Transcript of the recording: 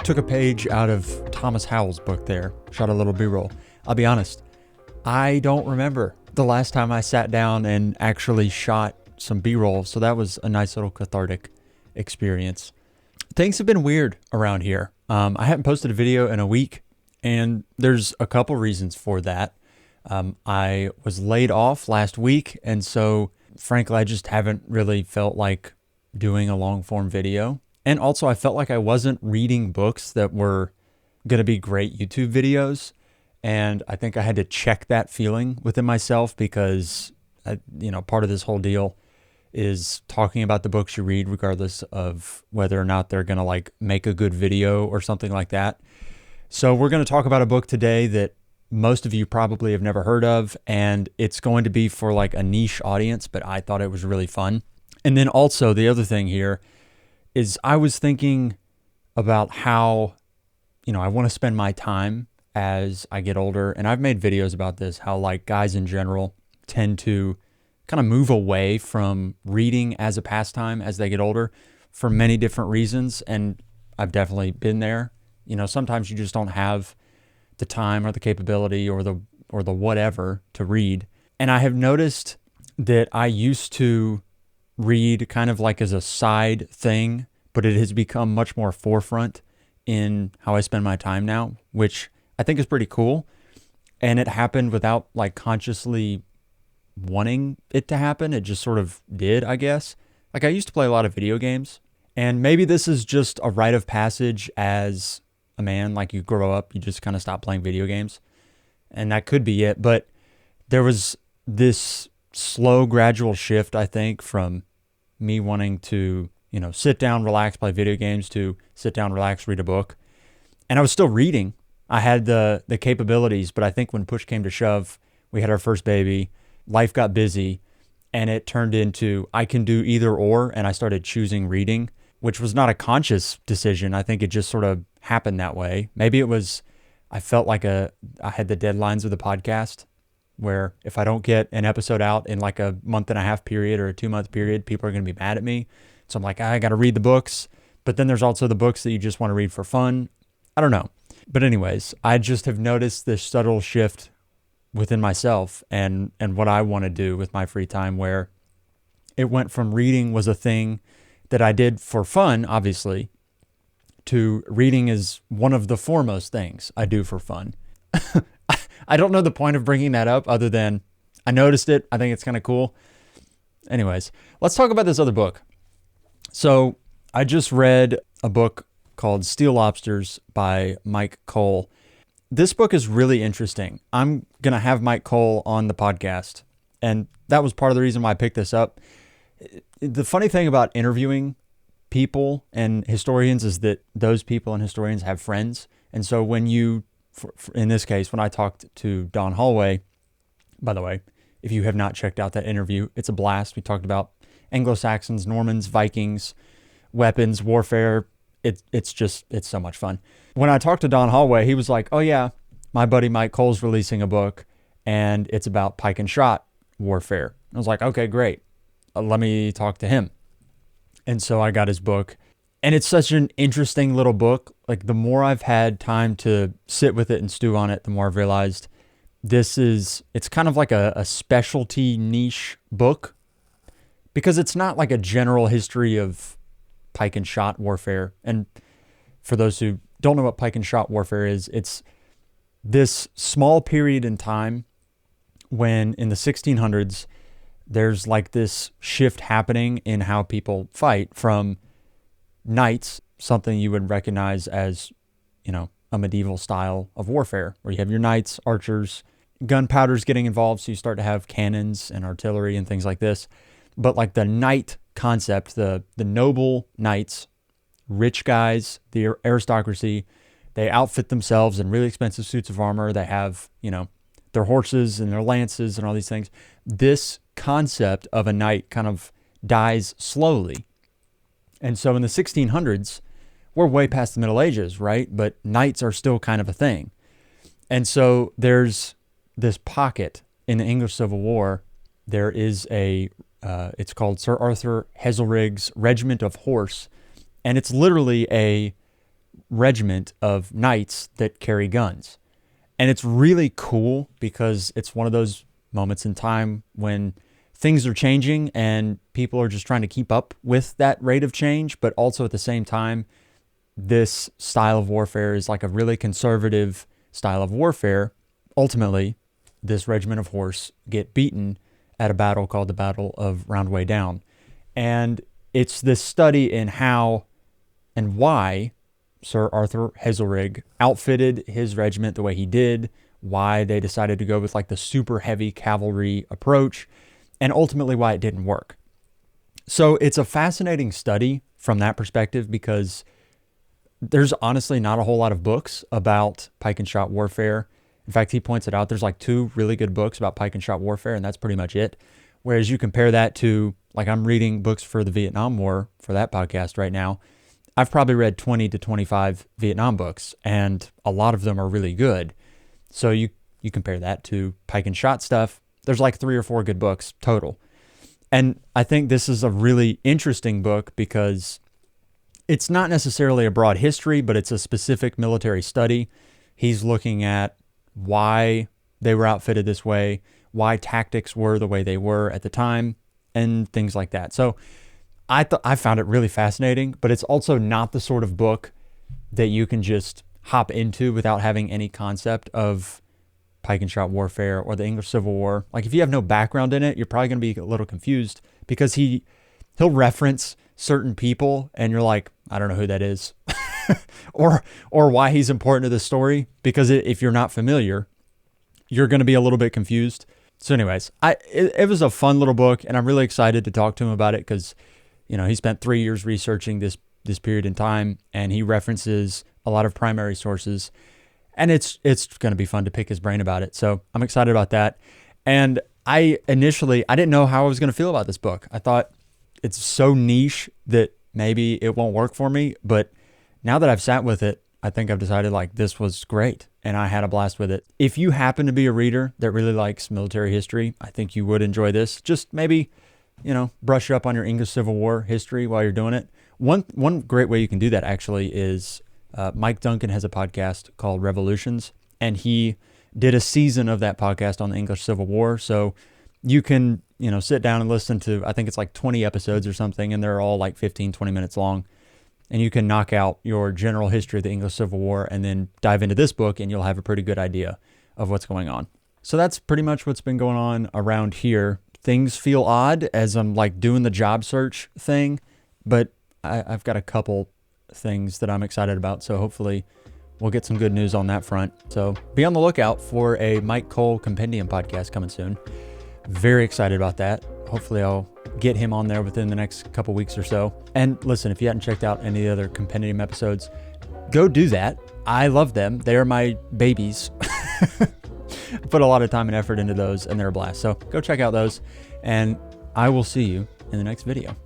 took a page out of Thomas Howell's book there, shot a little B-roll. I'll be honest, I don't remember the last time I sat down and actually shot some B-roll, so that was a nice little cathartic experience. Things have been weird around here. I haven't posted a video in a week, and there's a couple reasons for that. I was laid off last week, and so frankly, I just haven't really felt like doing a long-form video. And also, I felt like I wasn't reading books that were going to be great YouTube videos. And I think I had to check that feeling within myself because, part of this whole deal is talking about the books you read, regardless of whether or not they're going to make a good video or something like that. So we're going to talk about a book today that most of you probably have never heard of, and it's going to be for a niche audience, but I thought it was really fun. And then also the other thing here is I was thinking about how, I want to spend my time as I get older. And I've made videos about this, how guys in general tend to kind of move away from reading as a pastime as they get older for many different reasons. And I've definitely been there. Sometimes you just don't have the time or the capability or the whatever to read. And I have noticed that I used to read kind of as a side thing, but it has become much more forefront in how I spend my time now, which I think is pretty cool. And it happened without consciously wanting it to happen. It just sort of did, I guess. I used to play a lot of video games, and maybe this is just a rite of passage as a man. You grow up, you just kind of stop playing video games, and that could be it. But there was this slow, gradual shift, I think, from me wanting to, sit down, relax, play video games to sit down, relax, read a book. And I was still reading. I had the capabilities, but I think when push came to shove, we had our first baby, life got busy, and it turned into I can do either or, and I started choosing reading, which was not a conscious decision. I think it just sort of happened that way. Maybe it was, I felt like I had the deadlines of the podcast, where if I don't get an episode out in a month and a half period or a 2-month period, people are going to be mad at me. So I'm I got to read the books. But then there's also the books that you just want to read for fun. I don't know. But anyways, I just have noticed this subtle shift within myself and what I want to do with my free time, where it went from reading was a thing that I did for fun, obviously, to reading is one of the foremost things I do for fun. I don't know the point of bringing that up other than I noticed it. I think it's kind of cool. Anyways, let's talk about this other book. So I just read a book called Steel Lobsters by Myke Cole. This book is really interesting. I'm going to have Myke Cole on the podcast, and that was part of the reason why I picked this up. The funny thing about interviewing people and historians is that those people and historians have friends. And so when you, in this case, when I talked to Don Holloway, by the way, if you have not checked out that interview, it's a blast. We talked about Anglo-Saxons, Normans, Vikings, weapons, warfare. It's so much fun. When I talked to Don Holloway, he was like, oh yeah, my buddy Myke Cole's releasing a book and it's about pike and shot warfare. I was like, okay, great. Let me talk to him. And so I got his book, and it's such an interesting little book. The more I've had time to sit with it and stew on it, the more I've realized it's kind of a specialty niche book, because it's not a general history of pike and shot warfare. And for those who don't know what pike and shot warfare is, it's this small period in time when in the 1600s, there's this shift happening in how people fight from knights, something you would recognize as, a medieval style of warfare, where you have your knights, archers, gunpowder's getting involved. So you start to have cannons and artillery and things like this. But the knight concept, the noble knights, rich guys, the aristocracy, they outfit themselves in really expensive suits of armor. They have, their horses and their lances and all these things. This concept of a knight kind of dies slowly. And so in the 1600s, we're way past the Middle Ages, right? But knights are still kind of a thing. And so there's this pocket in the English Civil War. There is it's called Sir Arthur Haselrig's Regiment of Horse. And it's literally a regiment of knights that carry guns. And it's really cool because it's one of those moments in time when things are changing and people are just trying to keep up with that rate of change. But also at the same time, this style of warfare is like a really conservative style of warfare. Ultimately, this regiment of horse get beaten at a battle called the Battle of Roundway Down. And it's this study in how and why Sir Arthur Hazelrig outfitted his regiment the way he did, why they decided to go with like the super heavy cavalry approach, and ultimately why it didn't work. So it's a fascinating study from that perspective because there's honestly not a whole lot of books about pike and shot warfare. In fact, he points it out. There's like 2 really good books about pike and shot warfare, and that's pretty much it. Whereas you compare that to, like, I'm reading books for the Vietnam War for that podcast right now. I've probably read 20 to 25 Vietnam books, and a lot of them are really good. So you compare that to pike and shot stuff. There's like 3 or 4 good books total. And I think this is a really interesting book because it's not necessarily a broad history, but it's a specific military study. He's looking at why they were outfitted this way, why tactics were the way they were at the time, and things like that. So I found it really fascinating, but it's also not the sort of book that you can just hop into without having any concept of pike and shot warfare or the English Civil War. Like if you have no background in it, you're probably going to be a little confused because he'll reference certain people and you're like, I don't know who that is or why he's important to the story, because if you're not familiar, you're going to be a little bit confused. So anyways, it was a fun little book and I'm really excited to talk to him about it because, you know, he spent 3 years researching this period in time and he references a lot of primary sources, and it's going to be fun to pick his brain about it. So I'm excited about that. And I didn't know how I was going to feel about this book. I thought it's so niche that maybe it won't work for me. But now that I've sat with it, I think I've decided like this was great and I had a blast with it. If you happen to be a reader that really likes military history, I think you would enjoy this. Just maybe, you know, brush up on your English Civil War history while you're doing it. One great way you can do that actually is Mike Duncan has a podcast called Revolutions, and he did a season of that podcast on the English Civil War. So you can, you know, sit down and listen to, I think it's like 20 episodes or something, and they're all like 15, 20 minutes long. And you can knock out your general history of the English Civil War and then dive into this book and you'll have a pretty good idea of what's going on. So that's pretty much what's been going on around here. Things feel odd as I'm like doing the job search thing, but I've got a couple things that I'm excited about. So hopefully we'll get some good news on that front. So be on the lookout for a Myke Cole Compendium podcast coming soon. Very excited about that. Hopefully I'll get him on there within the next couple weeks or so. And listen, if you hadn't checked out any of the other Compendium episodes, go do that. I love them. They are my babies. Put a lot of time and effort into those and they're a blast. So go check out those and I will see you in the next video.